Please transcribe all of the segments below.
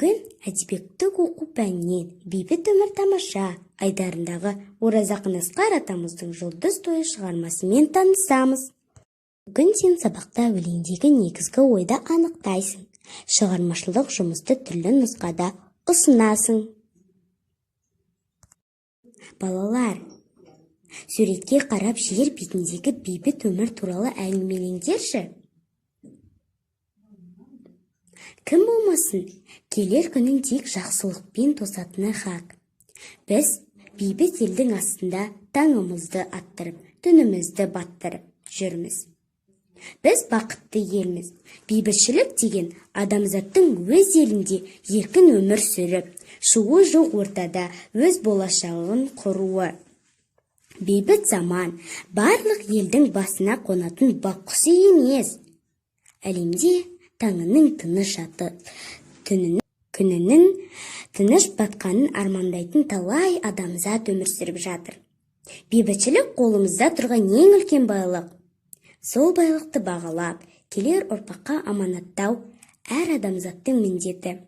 Бүгін әдебиеттік оқу пәнінен бейбіт өмір тамаша айдарындағы Оразақын Асқар атамыздың жұлдыз тойы шығармасымен танысамыз. Бүгін сен сабақта өлеңдегі негізгі ойды анықтайсың. Шығармашылық жұмысты түрлі нұсқада ұсынасың. Балалар, суретке қарап жер бетіндегі бейбіт өмір туралы әңгімелеңдерші. Кім болмасын, келер күнін тек жақсылықпен тосатыны хақ. Біз бейбіт елдің астында таңымызды аттырып, түнімізді баттырып жүрміз. Біз бақытты елміз. Бейбітшілік деген адамзаттың өз елінде еркін өмір сүріп, шуы жоқ ортада өз болашағын құруы. Бейбіт заман барлық елдің басына қонатын бақ құсы емес. Әлемде таңының тыныш атып, күнінің тыныш батқанын армандайтын талай адамзат өмір сүріп жатыр. Бейбітшілік қолымызда тұрған ең үлкен байлық. Сол байлықты бағалап, келер ұрпаққа аманаттау әр адамзаттың міндеті.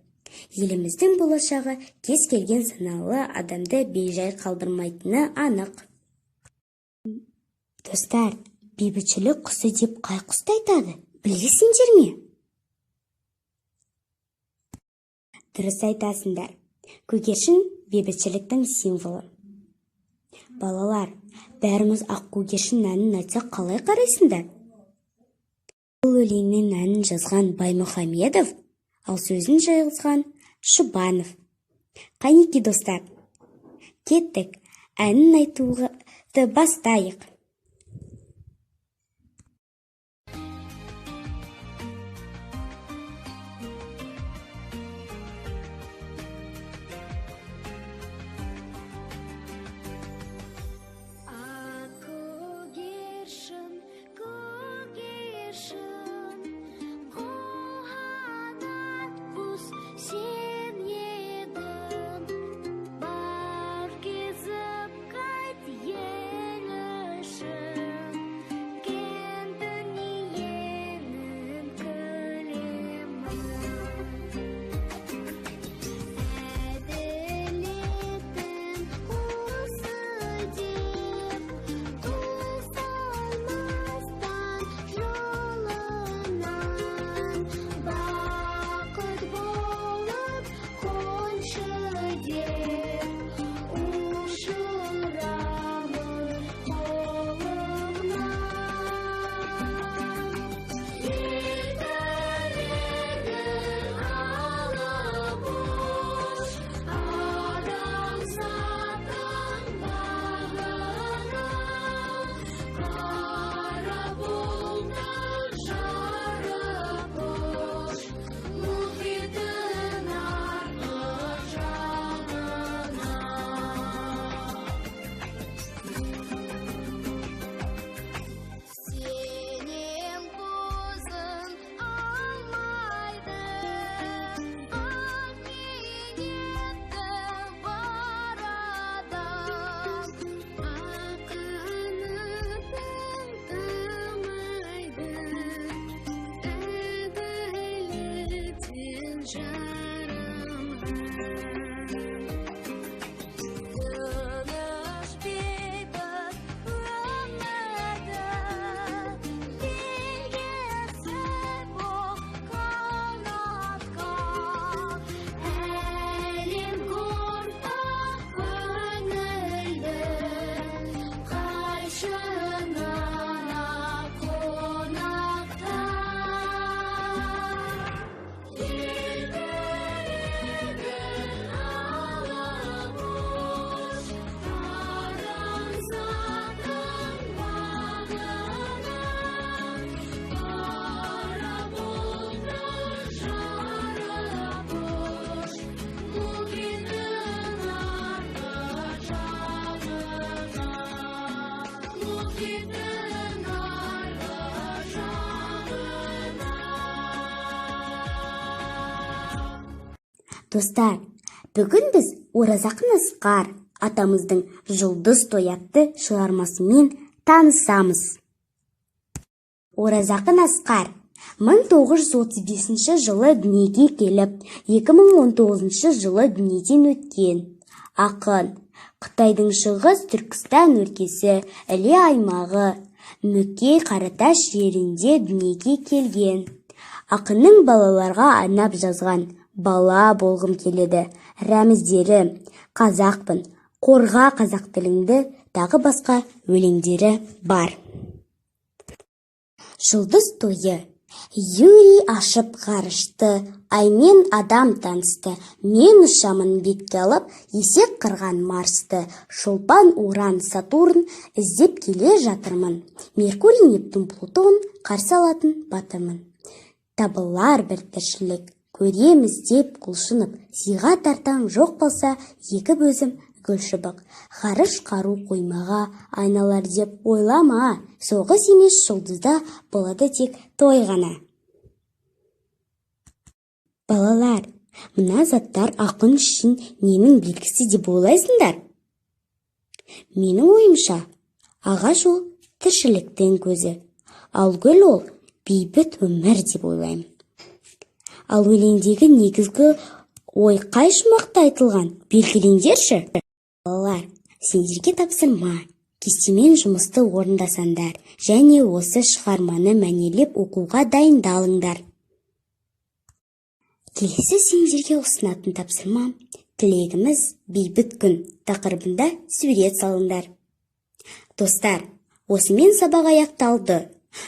Еліміздің болашағы кез келген саналы адамды бейжай қалдырмайтыны анық. Достар, бейбітшілік құсы деп қай құсты айтады? Білесіңдер ме? Дұрыс айтасыңдар. Көгершін бейбітшіліктің символы. Балалар, бәріміз ақ көгершін әнін айтсақ қалай қарайсыңдар? Бұл өлеңнің әнін жазған Баймұхамедов, ал сөзін жазған Шубанов. Қанеки достар, кеттік, әнін айтуды бастайық. Достар, бүгін біз Оразақын Асқар атамыздың жұлдыз тойы атты шығармасымен танысамыз. Оразақын Асқар 1935 жылы дүниеге келіп, 2019 жылы дүниеден өткен. Ақын, Қытайдың шығыс Түркістан өлкесі Іле аймағы Мүкей Қараташ жерінде дүниеге келген. Ақынның балаларға арнап жазған «Бала болғым келеді», рәміздері, қазақпын, қорға қазақ тіліңді, тағы басқа өлеңдері бар. Жұлдыз тойы. Юрий ашып ғарышты, аймен адам танысты. Мен ұшамын бетке алып, есек қырған Марсты. Шолпан, Уран, Сатурн іздеп келе жатырмын. Меркурий, Нептун, Плутон қарсы алатын батырмын. Табылар бір тіршілік, көреміз деп құлшынып, сыйға тартам жоқ болса, екі бөзім гүлшыбық. Ғарыш қару қоймаға айналар деп ойлама, соғыс емес жұлдызда болады тек той ғана. Балалар, мына заттар ақын үшін ненің белгісі деп ойлайсыңдар? Менің ойымша, ағаш ол тіршіліктің көзі, ал гүл ол бейбіт өмір деп ойлаймын. Ал өлеңдегі негізгі ой қай шумақта айтылған? Белгілеңдерші. Балалар, сендерге тапсырма. Кестемен жұмысты орындасаңдар, және осы шығарманы мәнелеп оқуға дайындалыңдар. Келесі сендерге ұсынатын тапсырма «Тілегіміз бейбіт күн» тақырыбында сурет салыңдар. Достар, осымен сабақ аяқталды.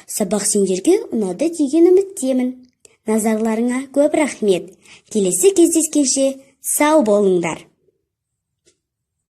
Сабақ сендерге ұнады деген үміттемін. Назарларыңа көп рахмет. Келесі кездескенше сау болыңдар.